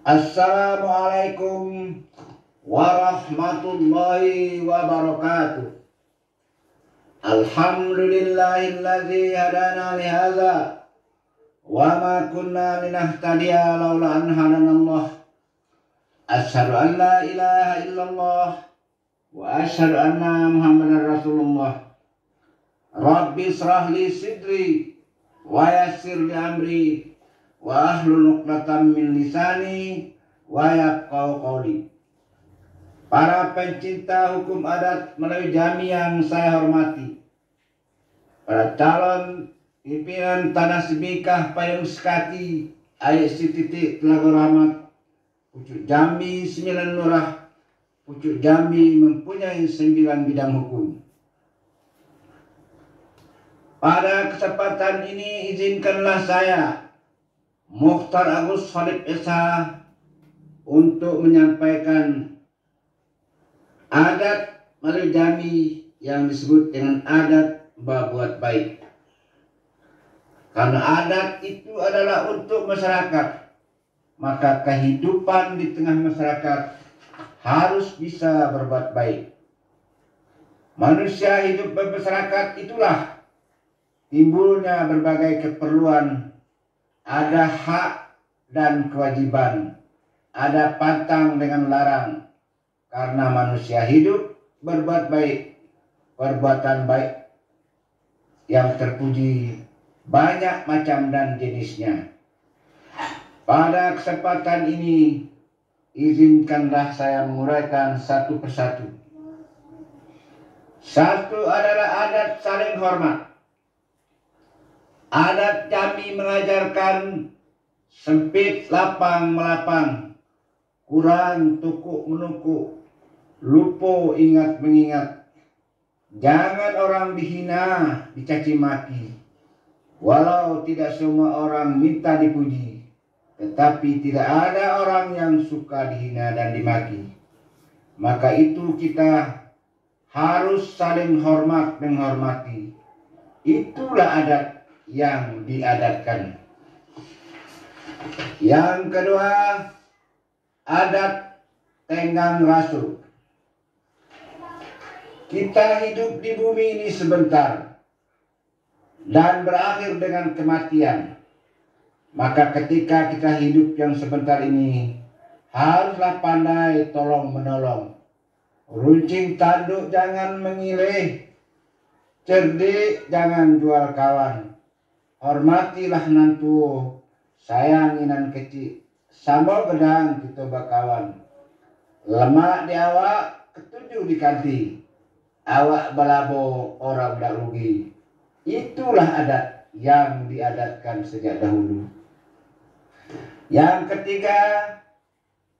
Assalamualaikum warahmatullahi wabarakatuh. Alhamdulillahilladzi hadana lihadza wa ma kunna linahtadiya laula an hadanallah. Asyhadu an la ilaha illallah wa asyhadu anna Muhammadar Rasulullah. Rabbi israh li sidri wa yassir li amri wa ahlul 'uqdatam min lisani wa yafqahu qawli. Para pencinta hukum adat melalui jami yang saya hormati, para calon pimpinan Tanah Sibikah Payung Sekati Ayek Sititik Telaga Rahmat, Pucuk Jambi 9 Lurah. Pucuk Jambi mempunyai 9 bidang hukum. Pada kesempatan ini izinkanlah saya Mukhtar Agus Khalid Esa untuk menyampaikan adat melalui jami yang disebut dengan adat berbuat baik. Karena adat itu adalah untuk masyarakat, maka kehidupan di tengah masyarakat harus bisa berbuat baik. Manusia hidup bermasyarakat, itulah timbulnya berbagai keperluan. Ada hak dan kewajiban, ada pantang dengan larang. Karena manusia hidup berbuat baik, perbuatan baik yang terpuji banyak macam dan jenisnya. Pada kesempatan ini, izinkanlah saya menguraikan satu persatu. Satu adalah adat saling hormat. Adat Jambi mengajarkan sempit lapang melapang, kurang tukuk menukuk, lupa ingat mengingat. Jangan orang dihina, dicaci maki. Walau tidak semua orang minta dipuji, tetapi tidak ada orang yang suka dihina dan dimaki. Maka itu kita harus saling hormat menghormati. Itulah adat yang diadatkan. Yang kedua, adat tenggang rasul. Kita hidup di bumi ini sebentar dan berakhir dengan kematian. Maka ketika kita hidup yang sebentar ini, haruslah pandai tolong menolong. Runcing tanduk jangan mengilih, cerdik jangan jual kawan. Hormatilah nantu, sayanginan kecil, sambal gedang kita bakawan. Lemak di awak, ketujuh di kanti. Awak balabo, orang tak rugi. Itulah adat yang diadatkan sejak dahulu. Yang ketiga,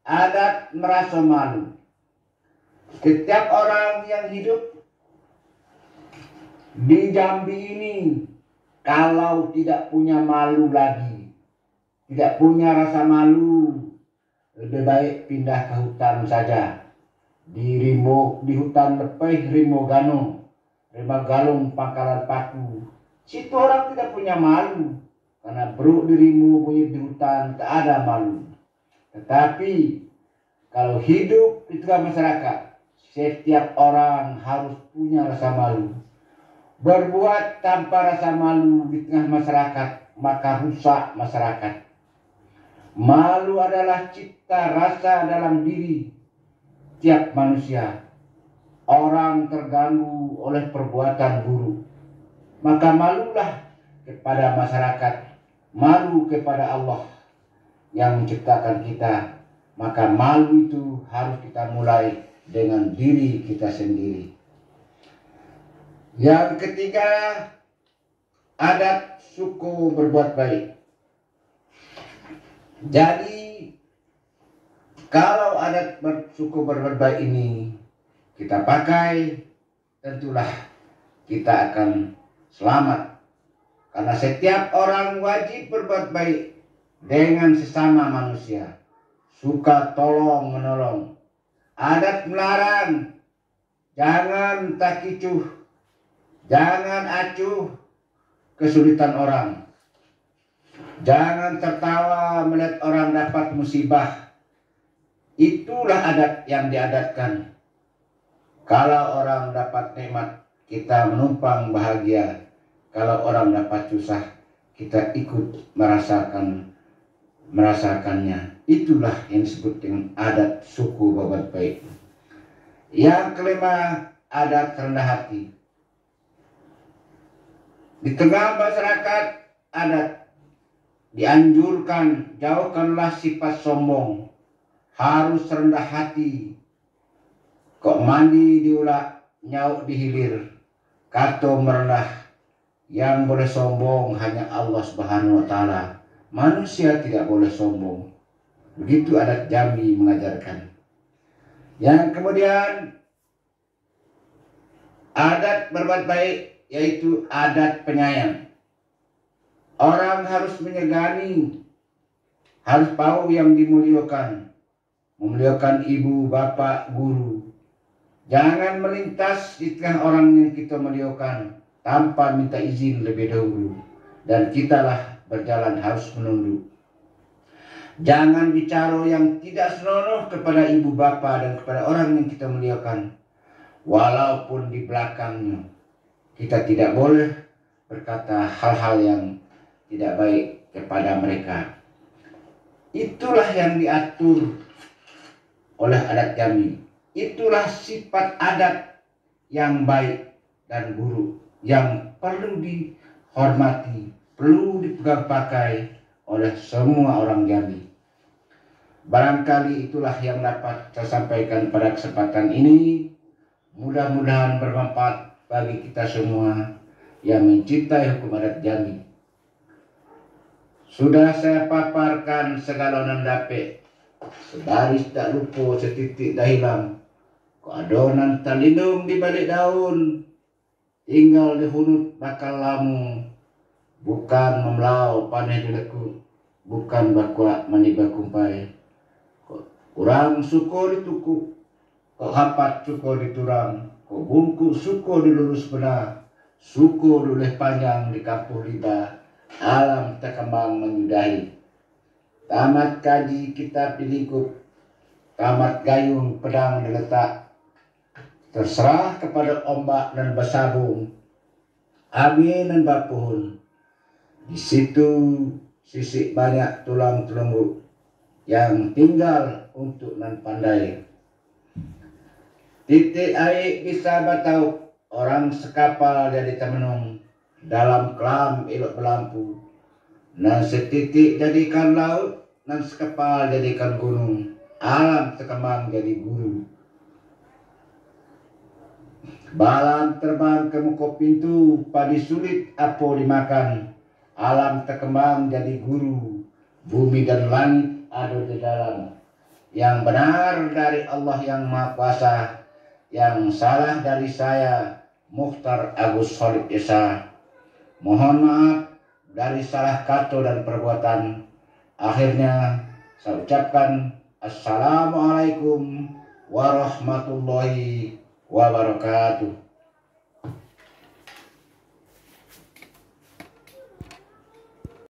adat merasa malu. Setiap orang yang hidup di Jambi ini, kalau tidak punya malu lagi, tidak punya rasa malu, lebih baik pindah ke hutan saja. Di hutan lepeh Rimo Gano, Rima Galung Pangkalan Paku. Situ orang tidak punya malu, karena beruk dirimu bunyi di hutan tak ada malu. Tetapi kalau hidup di tengah masyarakat, setiap orang harus punya rasa malu. Berbuat tanpa rasa malu di tengah masyarakat, maka rusak masyarakat. Malu adalah cipta rasa dalam diri tiap manusia. Orang terganggu oleh perbuatan buruk, maka malulah kepada masyarakat, malu kepada Allah yang menciptakan kita. Maka malu itu harus kita mulai dengan diri kita sendiri. Yang ketiga, adat suku berbuat baik. Jadi kalau adat suku berbuat baik ini kita pakai, tentulah kita akan selamat. Karena setiap orang wajib berbuat baik dengan sesama manusia. Suka tolong menolong. Adat melarang, jangan takicuh, jangan acuh kesulitan orang. Jangan tertawa melihat orang dapat musibah. Itulah adat yang diadatkan. Kalau orang dapat nikmat, kita menumpang bahagia. Kalau orang dapat susah, kita ikut merasakannya. Itulah yang disebut dengan adat suku Babat Baik. Yang kelima, adat rendah hati. Di tengah masyarakat adat dianjurkan jauhkanlah sifat sombong, harus rendah hati. Kok mandi diulak, nyauk dihilir, kato merendah. Yang boleh sombong hanya Allah Subhanahu wa Ta'ala. Manusia tidak boleh sombong. Begitu adat Jambi mengajarkan. Yang kemudian adat berbuat baik, yaitu adat penyayang. Orang harus menyegani, harus tahu yang dimuliakan. Memuliakan ibu, bapak, guru. Jangan melintas di tengah orang yang kita muliakan tanpa minta izin lebih dahulu. Dan kitalah berjalan harus menunduk. Jangan bicara yang tidak senonoh kepada ibu bapa dan kepada orang yang kita muliakan. Walaupun di belakangnya kita tidak boleh berkata hal-hal yang tidak baik kepada mereka. Itulah yang diatur oleh adat Jambi. Itulah sifat adat yang baik dan buruk yang perlu dihormati, perlu dipegang pakai oleh semua orang Jambi. Barangkali itulah yang dapat saya sampaikan pada kesempatan ini. Mudah-mudahan bermanfaat bagi kita semua yang mencintai hukum adat Jambi. Sudah saya paparkan segalonan dape, sebaris tak lupa, setitik dah hilang. Adonan terlindung di balik daun, tinggal dihunut bakal lamu. Bukan memlau paneh dilekut, bukan bakuak maniba kumpai. Kurang suko ditukuk, kok hapat suko diturang, kok bungkuk suko dilurus benar, suko duleh panjang di kampung riba, alam terkembang menyudahi. Tamat kaji kitab dilingkup, tamat gayung pedang diletak, terserah kepada ombak dan bersabung, angin dan bapuhun. Di situ sisik banyak tulang telungkup yang tinggal untuk nan pandai. Titik air bisa batau, orang sekapal jadi temenung, dalam kelam elok berlampu. Nan setitik jadikan laut, nan sekapal jadikan gunung, alam terkembang jadi guru. Balam terbang ke muka pintu, padi sulit apa dimakan, alam terkembang jadi guru, bumi dan langit ada di dalam. Yang benar dari Allah yang Maha Kuasa, yang salah dari saya, Mukhtar Agus Solid Esa. Mohon maaf dari salah kata dan perbuatan. Akhirnya saya ucapkan Assalamualaikum warahmatullahi wabarakatuh.